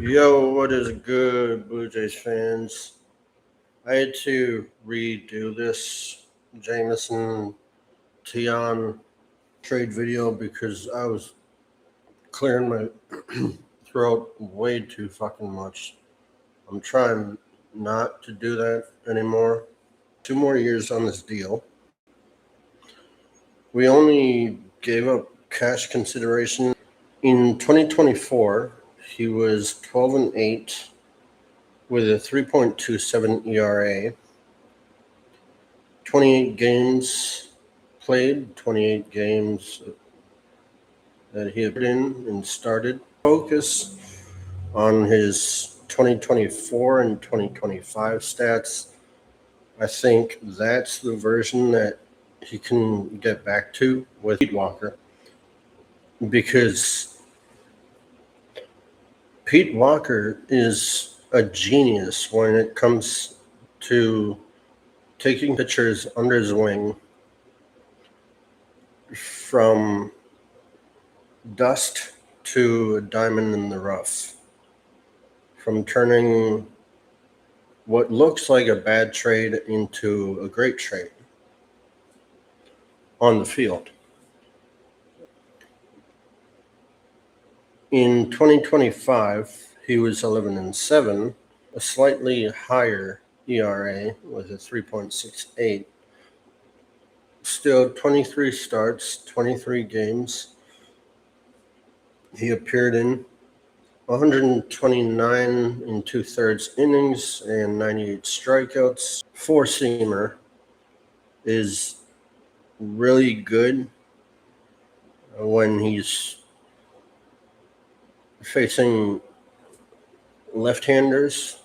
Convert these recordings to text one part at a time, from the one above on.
Yo, what is good, Blue Jays fans? I had to redo this Jameson Taillon trade video because I was clearing my throat way too fucking much. I'm trying not to do that anymore. 2 more years on this deal. We only gave up cash consideration. In 2024, he was 12-8 with a 3.27 ERA. 28 games played, 28 games that he had put in and started. Focus on his 2024 and 2025 stats. I think that's the version that he can get back to with Pete Walker, because Pete Walker is a genius when it comes to taking pitchers under his wing from dust to a diamond in the rough, from turning what looks like a bad trade into a great trade on the field. In 2025, he was 11-7, a slightly higher ERA with a 3.68. Still 23 starts, 23 games. He appeared in 129 and 2/3 innings and 98 strikeouts. Four-seamer is really good when he's facing left-handers,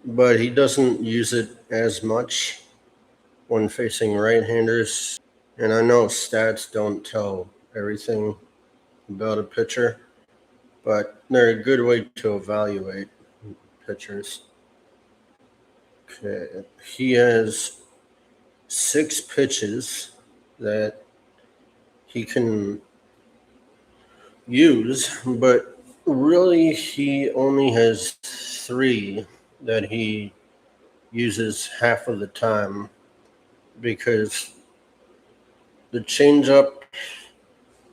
but he doesn't use it as much when facing right-handers. And I know stats don't tell everything about a pitcher, but they're a good way to evaluate pitchers. Okay, he has 6 pitches that he can use, but really he only has 3 that he uses half of the time, because the changeup,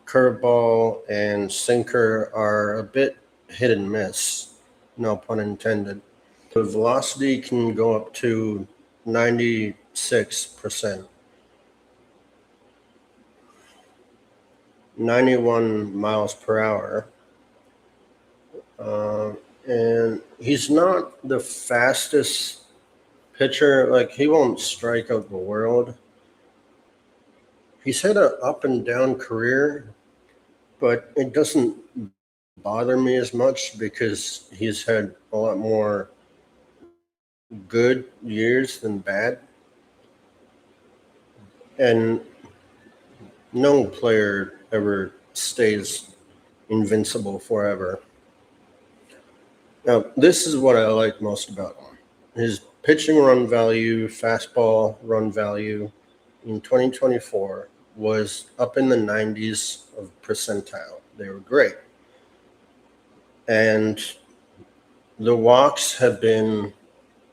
curveball, and sinker are a bit hit and miss, no pun intended. The velocity can go up to 96%, 91 miles per hour. And he's not the fastest pitcher. Like, he won't strike out the world. He's had an up and down career, but it doesn't bother me as much because he's had a lot more good years than bad. And no player ever stays invincible forever. Now, this is what I like most about him. His pitching run value, fastball run value in 2024 was up in the 90s of percentile. They were great. And the walks have been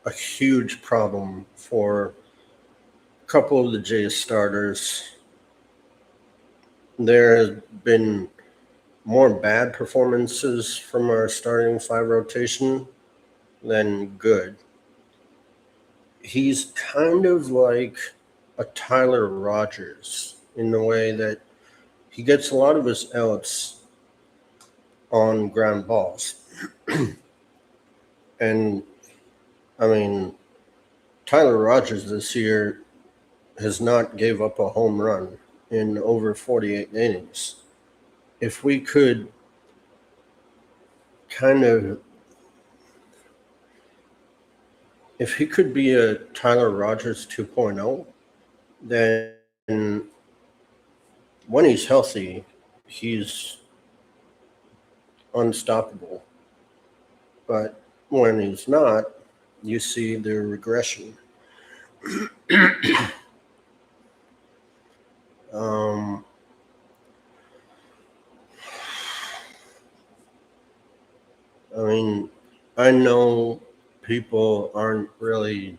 a huge problem for a couple of the Jays starters. There has been more bad performances from our starting 5 rotation than good. He's kind of like a Tyler Rogers in the way that he gets a lot of his outs on ground balls. And, I mean, Tyler Rogers this year has not gave up a home run in over 48 innings. If we could if he could be a Tyler Rogers 2.0, then when he's healthy, he's unstoppable. But when he's not, you see the regression. I mean, I know people aren't really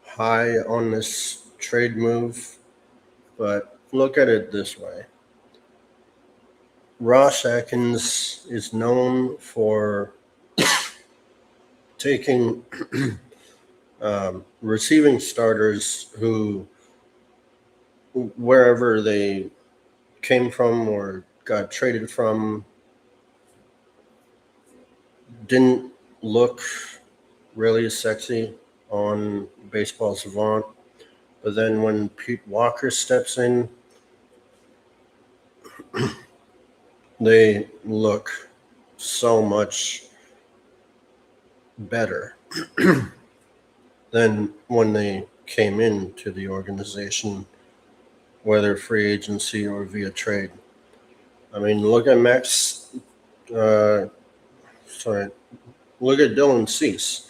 high on this trade move, but look at it this way. Ross Atkins is known for taking receiving starters who, wherever they came from or got traded from, didn't look really sexy on Baseball Savant. But then when Pete Walker steps in, they look so much better than when they came into the organization, whether free agency or via trade. I mean, look at uh, look at Dylan Cease.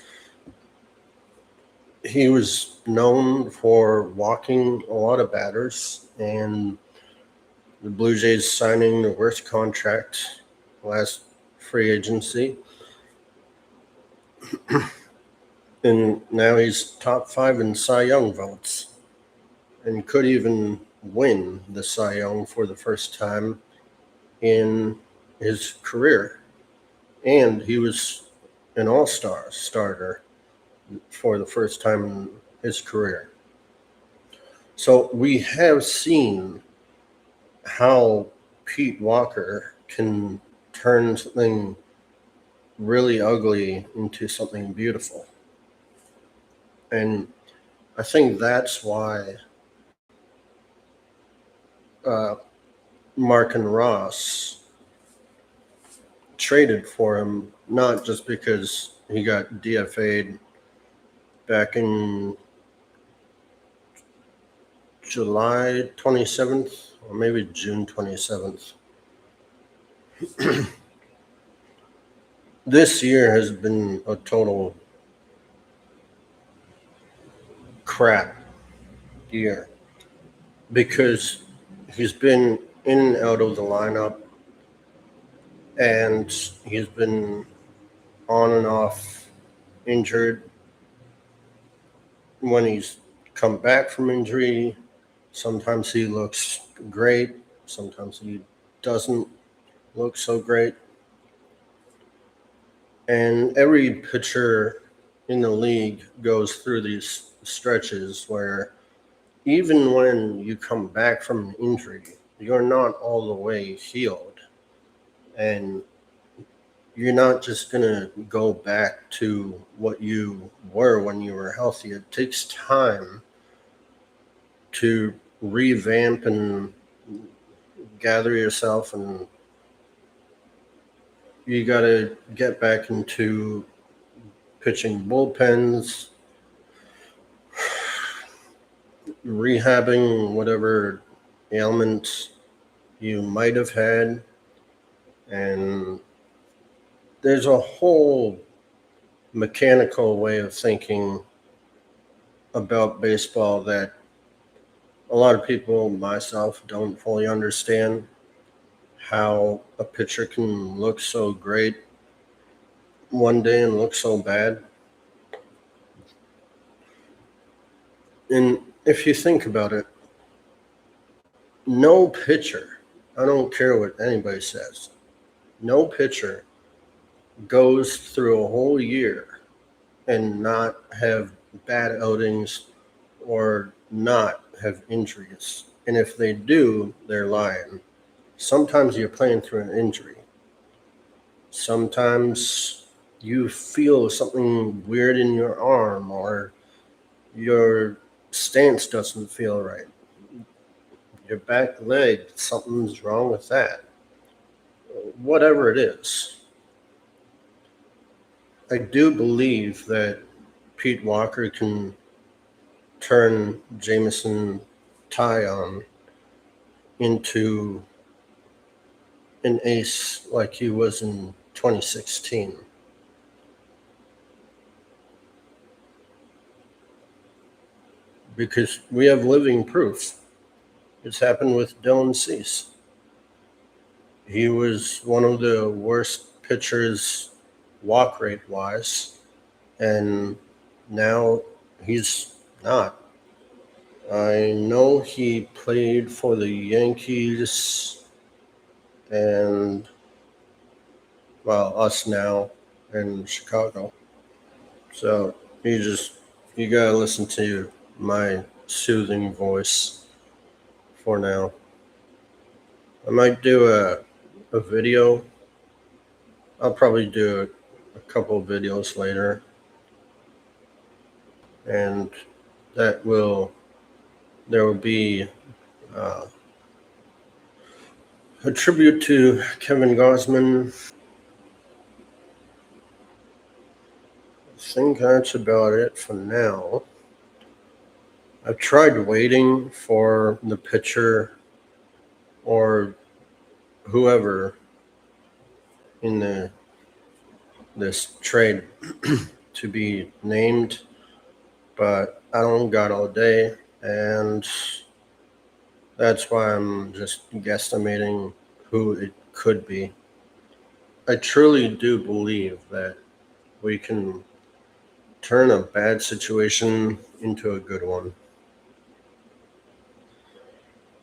He was known for walking a lot of batters, and the Blue Jays signing the worst contract last free agency. And now he's top 5 in Cy Young votes and could even win the Cy Young for the first time in his career. And he was an all-star starter for the first time in his career. So we have seen how Pete Walker can turn something really ugly into something beautiful. And I think that's why Mark and Ross traded for him, not just because he got DFA'd back in July 27th or maybe June 27th. This year has been a total crap year because he's been in and out of the lineup, and he's been on and off injured. When he's come back from injury, sometimes he looks great, sometimes he doesn't look so great. And every pitcher in the league goes through these stretches where even when you come back from an injury, you're not all the way healed. And you're not just going to go back to what you were when you were healthy. It takes time to revamp and gather yourself, and you got to get back into pitching bullpens, rehabbing whatever ailments you might have had. And there's a whole mechanical way of thinking about baseball that a lot of people, myself, don't fully understand. How a pitcher can look so great one day and look so bad. And if you think about it, no pitcher, I don't care what anybody says, no pitcher goes through a whole year and not have bad outings or not have injuries. And if they do, they're lying. Sometimes you're playing through an injury. Sometimes you feel something weird in your arm, or your stance doesn't feel right. Your back leg, something's wrong with that. Whatever it is. I do believe that Pete Walker can turn Jameson Taillon into an ace like he was in 2016. Because we have living proof. It's happened with Dylan Cease. He was one of the worst pitchers walk rate wise, and now he's not. I know he played for the Yankees and, well, us now in Chicago. So you gotta listen to my soothing voice for now. I might do a video. I'll probably do a couple of videos later, and that will there will be uh, a tribute to Kevin Gausman. I think that's about it for now. I've tried waiting for the pitcher or whoever in this trade to be named, but I don't got all day, and that's why I'm just guesstimating who it could be. I truly do believe that we can turn a bad situation into a good one.